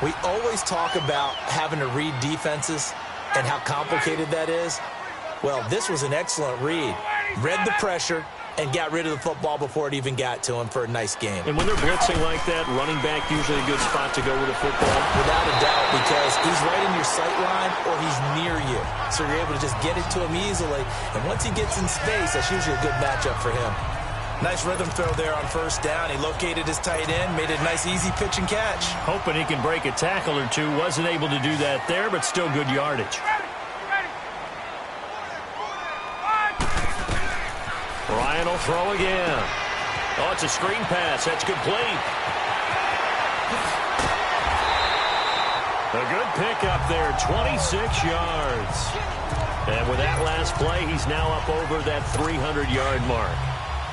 We always talk about having to read defenses and how complicated that is. Well, this was an excellent read. Read the pressure and got rid of the football before it even got to him for a nice game. And when they're blitzing like that, running back usually a good spot to go with the football. Without a doubt, because he's right in your sight line or he's near you. So you're able to just get it to him easily. And once he gets in space, that's usually a good matchup for him. Nice rhythm throw there on first down. He located his tight end, made it a nice easy pitch and catch. Hoping he can break a tackle or two. Wasn't able to do that there, but still good yardage. Ryan will throw again. Oh, it's a screen pass. That's complete. A good pickup there, 26 yards. And with that last play, he's now up over that 300-yard mark.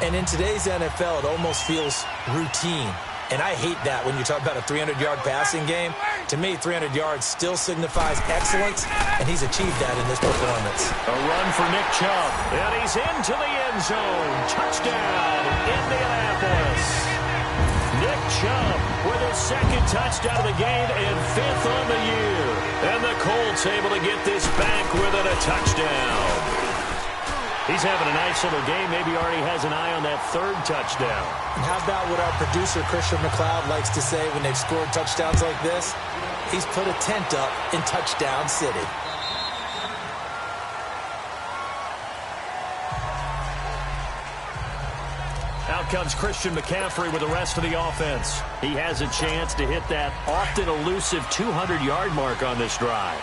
And in today's NFL, it almost feels routine. And I hate that when you talk about a 300-yard passing game. To me, 300 yards still signifies excellence, and he's achieved that in this performance. A run for Nick Chubb, and he's into the end zone. Touchdown, Indianapolis. Nick Chubb with his 2nd touchdown of the game and 5th on the year. And the Colts able to get this back with a touchdown. He's having a nice little game. Maybe already has an eye on that 3rd touchdown. And how about what our producer, Christian McLeod, likes to say when they've scored touchdowns like this? He's put a tent up in Touchdown City. Out comes Christian McCaffrey with the rest of the offense. He has a chance to hit that often elusive 200-yard mark on this drive.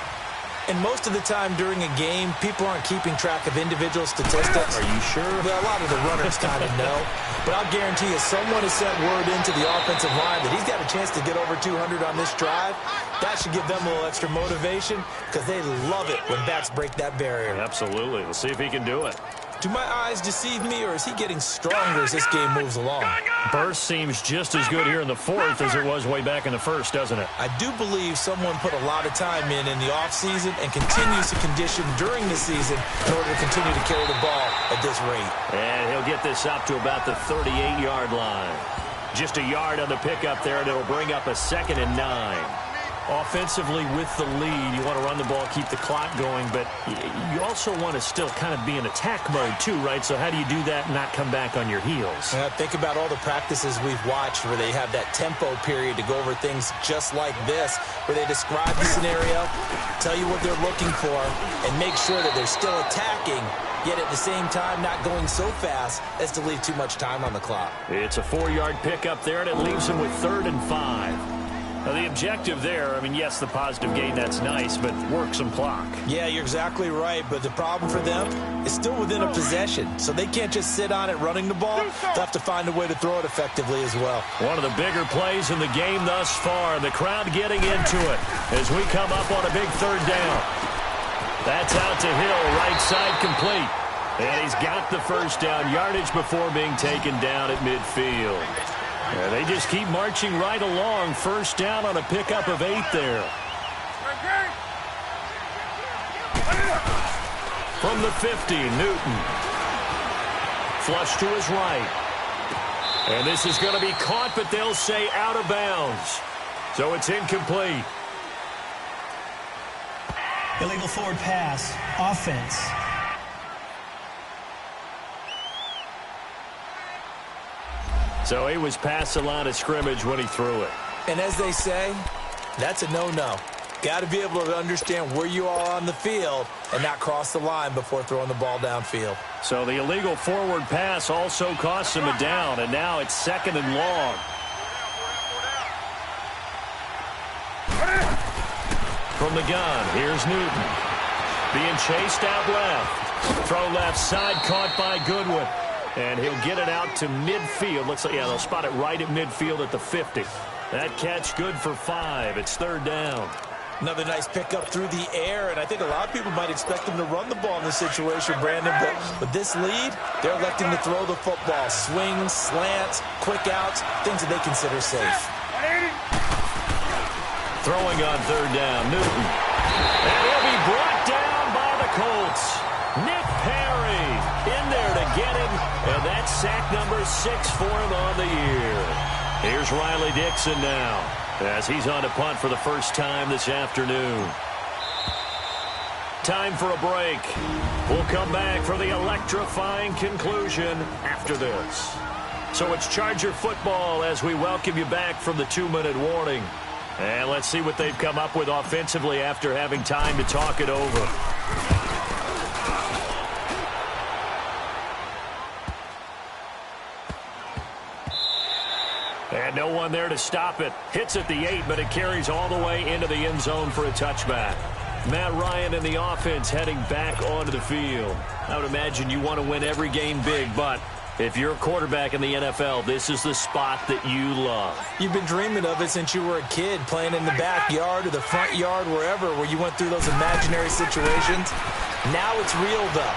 And most of the time during a game, people aren't keeping track of individual statistics. Are you sure? Well, a lot of the runners kind of know. But I'll guarantee you, someone has sent word into the offensive line that he's got a chance to get over 200 on this drive. That should give them a little extra motivation because they love it when backs break that barrier. Absolutely. We'll see if he can do it. Do my eyes deceive me, or is he getting stronger as this game moves along? Burst seems just as good here in the 4th as it was way back in the 1st, doesn't it? I do believe someone put a lot of time in the offseason and continues to condition during the season in order to continue to carry the ball at this rate. And he'll get this up to about the 38-yard line. Just a yard on the pickup there, and it'll bring up a 2nd and 9. Offensively with the lead, you want to run the ball, keep the clock going, but you also want to still kind of be in attack mode too, right? So how do you do that and not come back on your heels? Think about all the practices we've watched where they have that tempo period to go over things just like this, where they describe the scenario, tell you what they're looking for, and make sure that they're still attacking, yet at the same time not going so fast as to leave too much time on the clock. It's a 4-yard pickup there, and it leaves him with 3rd and 5. Now, the objective there, I mean, yes, the positive gain, that's nice, but work some clock. Yeah, you're exactly right, but the problem for them is still within a possession, so they can't just sit on it running the ball. They'll have to find a way to throw it effectively as well. One of the bigger plays in the game thus far, the crowd getting into it as we come up on a big 3rd down. That's out to Hill, right side complete. And he's got the first down yardage before being taken down at midfield. And they just keep marching right along. First down on a pickup of 8 there. From the 50, Newton. Flush to his right. And this is going to be caught, but they'll say out of bounds. So it's incomplete. Illegal forward pass. Offense. So he was past the line of scrimmage when he threw it. And as they say, that's a no-no. Got to be able to understand where you are on the field and not cross the line before throwing the ball downfield. So the illegal forward pass also cost him a down, and now it's 2nd and long. From the gun, here's Newton. Being chased out left. Throw left side, caught by Goodwin. And he'll get it out to midfield. Looks like, yeah, they'll spot it right at midfield at the 50. That catch good for 5. It's 3rd down. Another nice pickup through the air, and I think a lot of people might expect them to run the ball in this situation, Brandon, but with this lead, they're electing to throw the football. Swings, slants, quick outs, things that they consider safe. Throwing on 3rd down, Newton. And he'll be brought down by the Colts. Nick Perry in there to get him, and that's sack number 6 for him on the year. Here's Riley Dixon now, as he's on to punt for the first time this afternoon. Time for a break. We'll come back for the electrifying conclusion after this. So it's Charger football as we welcome you back from the 2-minute warning. And let's see what they've come up with offensively after having time to talk it over. And no one there to stop it. Hits at the 8, but it carries all the way into the end zone for a touchback. Matt Ryan and the offense heading back onto the field. I would imagine you want to win every game big, but if you're a quarterback in the NFL, this is the spot that you love. You've been dreaming of it since you were a kid, playing in the backyard or the front yard, wherever, where you went through those imaginary situations. Now it's real, though.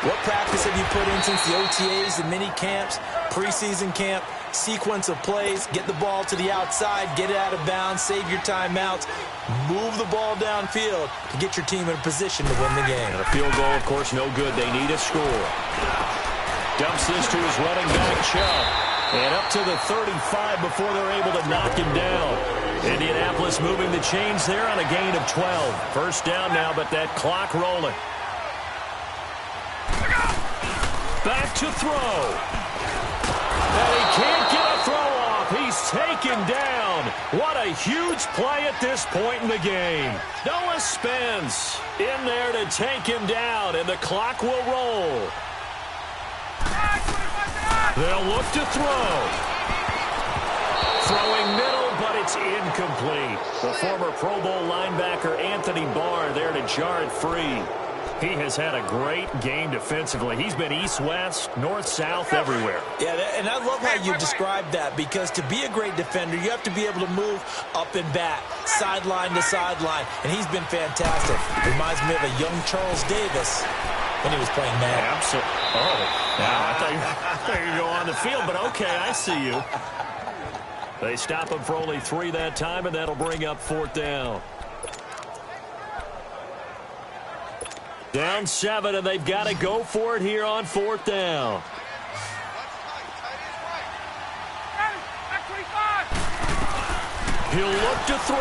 What practice have you put in since the OTAs, the mini camps, preseason camp, sequence of plays, get the ball to the outside, get it out of bounds, save your timeouts, move the ball downfield to get your team in a position to win the game. And a field goal, of course, no good. They need a score. Dumps this to his running back, Chubb. And up to the 35 before they're able to knock him down. Indianapolis moving the chains there on a gain of 12. First down now, but that clock rolling. Back to throw. And he can't get a throw off. He's taken down. What a huge play at this point in the game. Noah Spence in there to take him down, and the clock will roll. They'll look to throw. Throwing middle, but it's incomplete. The former Pro Bowl linebacker Anthony Barr there to jar it free. He has had a great game defensively. He's been east-west, north-south, everywhere. Yeah, and I love how you described that, because to be a great defender, you have to be able to move up and back, sideline to sideline, and he's been fantastic. Reminds me of a young Charles Davis when he was playing man. Absolutely. Oh, wow. I thought you were going to go on the field, but okay, I see you. They stop him for only 3 that time, and that'll bring up 4th down. Down 7, and they've got to go for it here on 4th down. He'll look to throw.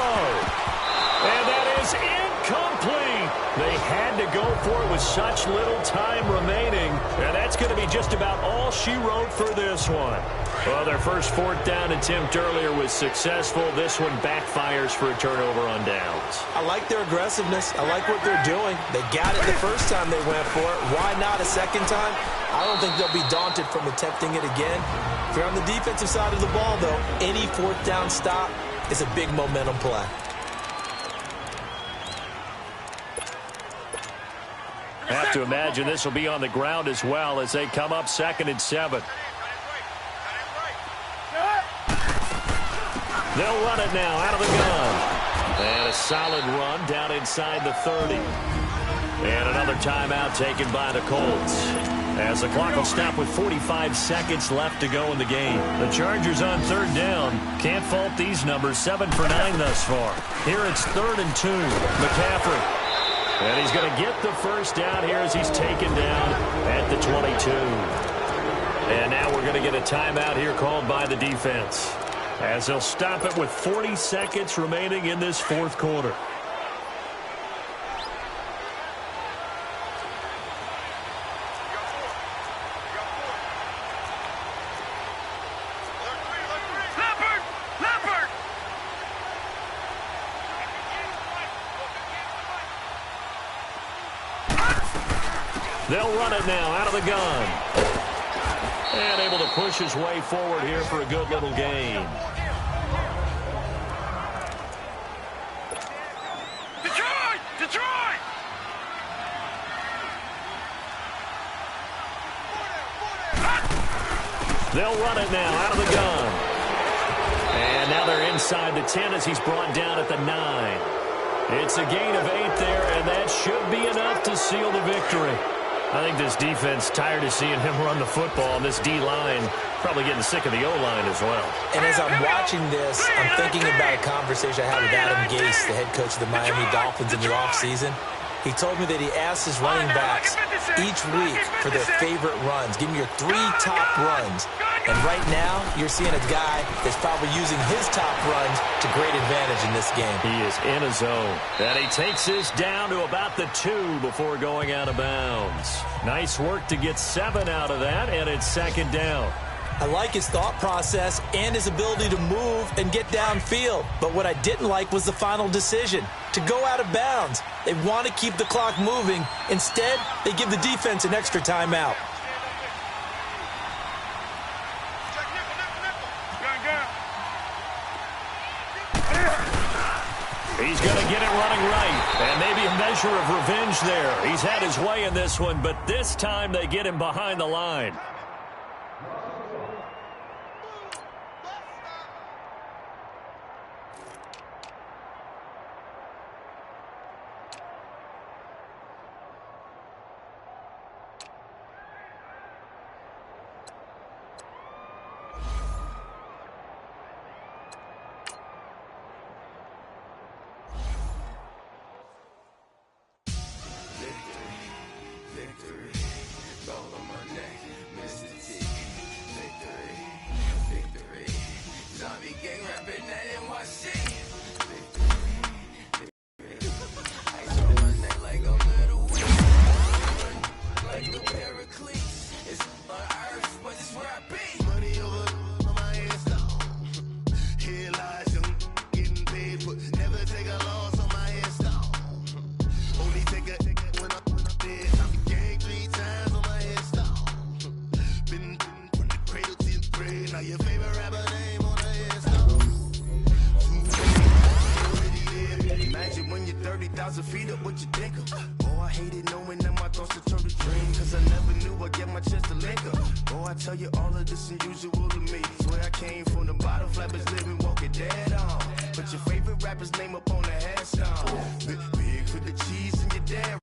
And that is incomplete. They had to go for it with such little time remaining. And that's going to be just about all she wrote for this one. Well, their first 4th down attempt earlier was successful. This one backfires for a turnover on downs. I like their aggressiveness. I like what they're doing. They got it the first time they went for it. Why not a second time? I don't think they'll be daunted from attempting it again. If you're on the defensive side of the ball, though, any 4th down stop is a big momentum play. Have to imagine this will be on the ground as well as they come up 2nd and 7. They'll run it now out of the gun. And a solid run down inside the 30. And another timeout taken by the Colts, as the clock will stop with 45 seconds left to go in the game. The Chargers on 3rd down. Can't fault these numbers. 7 for 9 thus far. Here it's 3rd and 2. McCaffrey. And he's going to get the first down here as he's taken down at the 22. And now we're going to get a timeout here called by the defense, as they'll stop it with 40 seconds remaining in this 4th quarter. They'll run it now out of the gun. And able to push his way forward here for a good little gain. Detroit! Detroit! They'll run it now out of the gun. And now they're inside the 10 as he's brought down at the 9. It's a gain of 8 there, and that should be enough to seal the victory. I think this defense tired of seeing him run the football, and this D-line probably getting sick of the O-line as well. And as I'm watching this, I'm thinking about a conversation I had with Adam Gase, the head coach of the Miami Dolphins in the offseason. He told me that he asked his running backs each week for their favorite runs. Give me your 3 top runs. And right now, you're seeing a guy that's probably using his top runs to great advantage in this game. He is in a zone. And he takes this down to about the 2 before going out of bounds. Nice work to get 7 out of that, and it's second down. I like his thought process and his ability to move and get downfield. But what I didn't like was the final decision, to go out of bounds. They want to keep the clock moving. Instead, they give the defense an extra timeout. He's going to get it running right. And maybe a measure of revenge there. He's had his way in this one, but this time they get him behind the line. Feet up, what you think of? Oh, I hated knowing that my thoughts had turned to dream. Cause I never knew I'd get my chance to link up. Oh, I tell you all of this unusual to me. Swear I came from the bottom, flappers living, walking dead on. Put your favorite rapper's name up on the headstone. Big for the cheese and your dad.